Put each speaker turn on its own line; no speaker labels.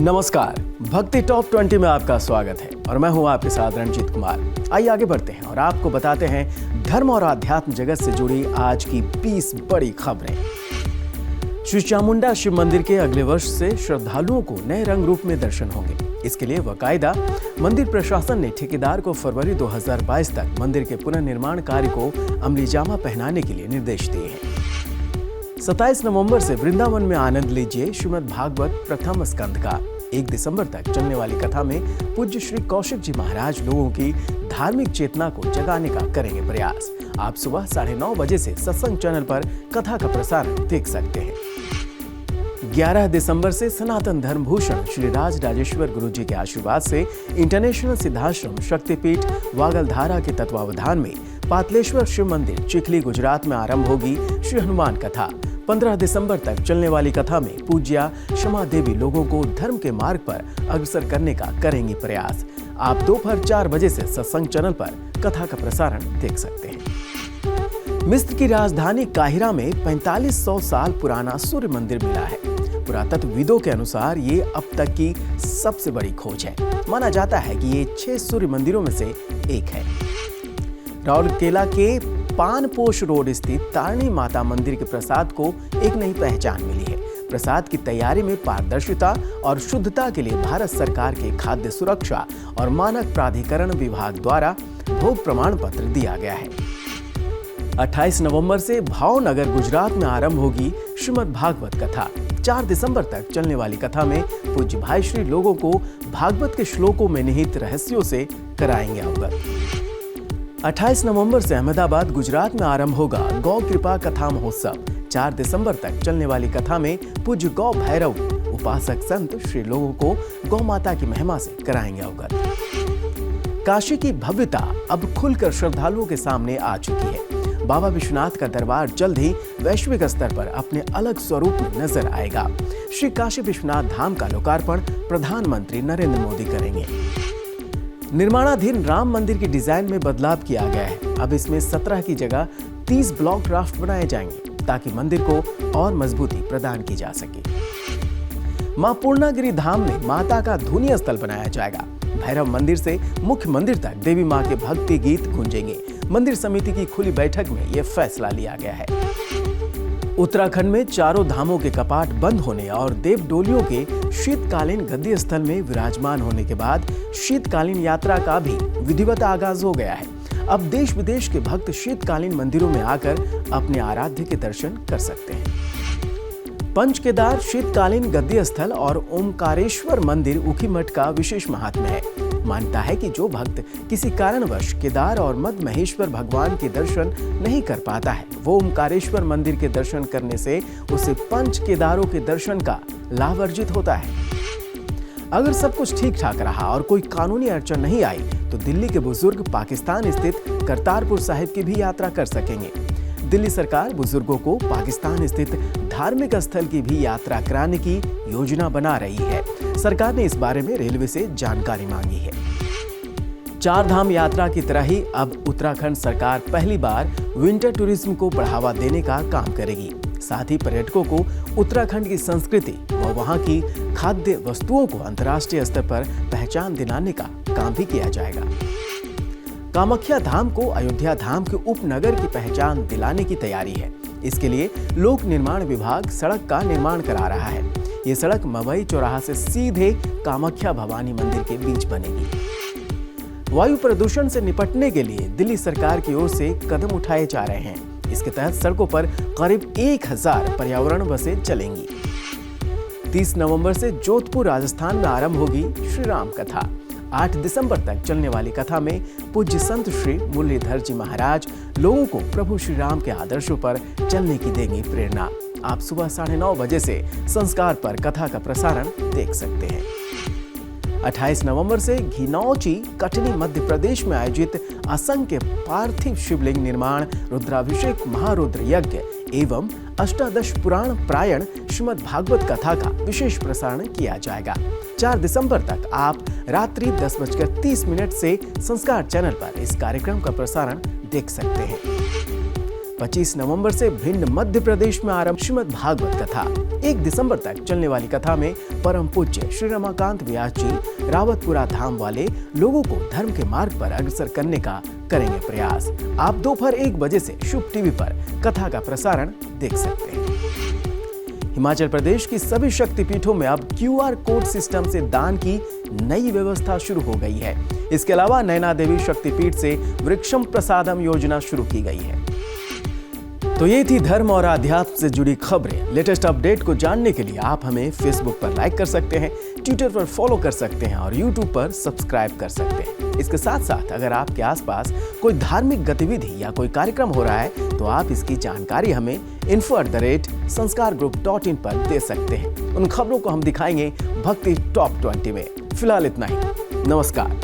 नमस्कार, भक्ति टॉप 20 में आपका स्वागत है और मैं हूं आपके साथ रणजीत कुमार। आइए आगे बढ़ते हैं और आपको बताते हैं धर्म और आध्यात्म जगत से जुड़ी आज की 20 बड़ी खबरें। श्री चामुंडा शिव मंदिर के अगले वर्ष से श्रद्धालुओं को नए रंग रूप में दर्शन होंगे। इसके लिए बाकायदा मंदिर प्रशासन ने ठेकेदार को फरवरी 2022 तक मंदिर के पुनर्निर्माण कार्य को अमलीजामा पहनाने के लिए निर्देश दिए हैं। 27 नवंबर से वृंदावन में आनंद लीजिए श्रीमद् भागवत प्रथम स्कंद का। 1 दिसंबर तक चलने वाली कथा में पूज्य श्री कौशिक जी महाराज लोगों की धार्मिक चेतना को जगाने का करेंगे प्रयास। आप सुबह 9:30 बजे से सत्संग चैनल पर कथा का प्रसारण देख सकते हैं। 11 दिसंबर से सनातन धर्मभूषण श्री राज राजेश्वर गुरु जी के आशीर्वाद से इंटरनेशनल सिद्धाश्रम शक्तिपीठ वागलधारा के तत्वावधान में पातलेश्वर शिव मंदिर चिखली गुजरात में आरंभ होगी श्री हनुमान कथा। 15 दिसंबर तक चलने वाली कथा में पूज्या क्षमा देवी लोगों को धर्म के मार्ग पर अग्रसर करने का करेंगी प्रयास। आप दोपहर 4 बजे से सत्संग चैनल पर कथा का प्रसारण देख सकते हैं। मिस्र की राजधानी काहिरा में 4500 साल पुराना सूर्य मंदिर मिला है। पुरातत्वविदों के अनुसार ये अब तक की सबसे बड़ी खोज है। माना जाता है कि ये 6 सूर्य मंदिरों में से एक है। राउरकेला के पानपोश रोड स्थित तारणी माता मंदिर के प्रसाद को एक नई पहचान मिली है। प्रसाद की तैयारी में पारदर्शिता और शुद्धता के लिए भारत सरकार के खाद्य सुरक्षा और मानक प्राधिकरण विभाग द्वारा भोग प्रमाण पत्र दिया गया है। 28 नवंबर से भावनगर गुजरात में आरंभ होगी श्रीमद् भागवत कथा। 4 दिसंबर तक चलने वाली कथा में पूज्य भाई श्री लोगों को भागवत के श्लोकों में निहित रहस्यों से कराएंगे अवगत। 28 नवंबर से अहमदाबाद गुजरात में आरंभ होगा गौ कृपा कथा महोत्सव। 4 दिसंबर तक चलने वाली कथा में पूज्य गौ भैरव उपासक संत श्री लोगों को गौ माता की महिमा से कराएंगे अवगत। काशी की भव्यता अब खुलकर श्रद्धालुओं के सामने आ चुकी है। बाबा विश्वनाथ का दरबार जल्द ही वैश्विक स्तर पर अपने अलग स्वरूप में नजर आएगा। श्री काशी विश्वनाथ धाम का लोकार्पण प्रधानमंत्री नरेंद्र मोदी करेंगे। निर्माणाधीन राम मंदिर की डिजाइन में बदलाव किया गया है। अब इसमें 17 की जगह 30 ब्लॉक ड्राफ्ट बनाए जाएंगे ताकि मंदिर को और मजबूती प्रदान की जा सके। मां पूर्णागिरि धाम में माता का धुनी स्थल बनाया जाएगा। भैरव मंदिर से मुख्य मंदिर तक देवी मां के भक्ति गीत गूंजेंगे। मंदिर समिति की खुली बैठक में यह फैसला लिया गया है। उत्तराखंड में चारों धामों के कपाट बंद होने और देव डोलियों के शीतकालीन गद्दी स्थल में विराजमान होने के बाद शीतकालीन यात्रा का भी विधिवत आगाज हो गया है। अब देश विदेश के भक्त शीतकालीन मंदिरों में आकर अपने आराध्य के दर्शन कर सकते हैं। पंचकेदार शीतकालीन गद्दी स्थल और ओमकारेश्वर मंदिर ऊखीमठ का विशेष महात्म्य है। मानता है कि जो भक्त किसी कारणवश केदार और मद महेश्वर भगवान के दर्शन नहीं कर पाता है, वो ओमकारेश्वर मंदिर के दर्शन करने से उसे पंच केदारों के दर्शन का लाभ अर्जित होता है। अगर सब कुछ ठीक ठाक रहा और कोई कानूनी अड़चन नहीं आई तो दिल्ली के बुजुर्ग पाकिस्तान स्थित करतारपुर साहिब की भी यात्रा कर सकेंगे। दिल्ली सरकार बुजुर्गों को पाकिस्तान स्थित धार्मिक स्थल की भी यात्रा कराने की योजना बना रही है। सरकार ने इस बारे में रेलवे से जानकारी मांगी है। 4 धाम यात्रा की तरह ही अब उत्तराखंड सरकार पहली बार विंटर टूरिज्म को बढ़ावा देने का काम करेगी। साथ ही पर्यटकों को उत्तराखंड की संस्कृति व वहां की खाद्य वस्तुओं को अंतर्राष्ट्रीय स्तर पर पहचान दिलाने का काम भी किया जाएगा। कामाख्या धाम को अयोध्या धाम के उपनगर की पहचान दिलाने की तैयारी है। इसके लिए लोक निर्माण विभाग सड़क का निर्माण करा रहा है। ये सड़क मवई चौराहा से सीधे कामाख्या भवानी मंदिर के बीच बनेगी। वायु प्रदूषण से निपटने के लिए दिल्ली सरकार की ओर से कदम उठाए जा रहे हैं। इसके तहत सड़कों पर करीब 1000 पर्यावरण बसें चलेंगी। 30 नवंबर से जोधपुर राजस्थान में आरंभ होगी श्री राम कथा। 8 दिसंबर तक चलने वाली कथा में पूज्य संत श्री मुरलीधर जी महाराज लोगों को प्रभु श्री राम के आदर्शों पर चलने की देंगे प्रेरणा। आप सुबह 9:30 बजे से संस्कार पर कथा का प्रसारण देख सकते हैं। 28 नवंबर से घिनौची कटनी मध्य प्रदेश में आयोजित असंख्य पार्थिव शिवलिंग निर्माण रुद्राभिषेक महारुद्र यज्ञ एवं अष्टादश पुराण प्रायण श्रीमद् भागवत कथा का विशेष प्रसारण किया जाएगा। 4 दिसंबर तक आप रात्रि 10:30 से संस्कार चैनल पर इस कार्यक्रम का प्रसारण देख सकते हैं। 25 नवंबर से भिंड मध्य प्रदेश में आरंभ श्रीमद् भागवत कथा। 1 दिसंबर तक चलने वाली कथा में परम पूज्य श्री रमाकांत व्यास जी रावतपुरा धाम वाले लोगों को धर्म के मार्ग पर अग्रसर करने का करेंगे प्रयास। आप दोपहर 1 बजे से शुभ टीवी पर कथा का प्रसारण देख सकते हैं। हिमाचल प्रदेश की सभी शक्तिपीठों में अब QR कोड सिस्टम से दान की नई व्यवस्था शुरू हो गई है। इसके अलावा नैना देवी शक्तिपीठ से वृक्षम प्रसादम योजना शुरू की गई है। तो ये थी धर्म और आध्यात्म से जुड़ी खबरें। लेटेस्ट अपडेट को जानने के लिए आप हमें फेसबुक पर लाइक कर सकते हैं, ट्विटर पर फॉलो कर सकते हैं और यूट्यूब पर सब्सक्राइब कर सकते हैं। इसके साथ साथ अगर आपके आसपास कोई धार्मिक गतिविधि या कोई कार्यक्रम हो रहा है तो आप इसकी जानकारी हमें info@sanskargroup.in पर दे सकते हैं। उन खबरों को हम दिखाएंगे भक्ति टॉप 20 में। फिलहाल इतना ही। नमस्कार।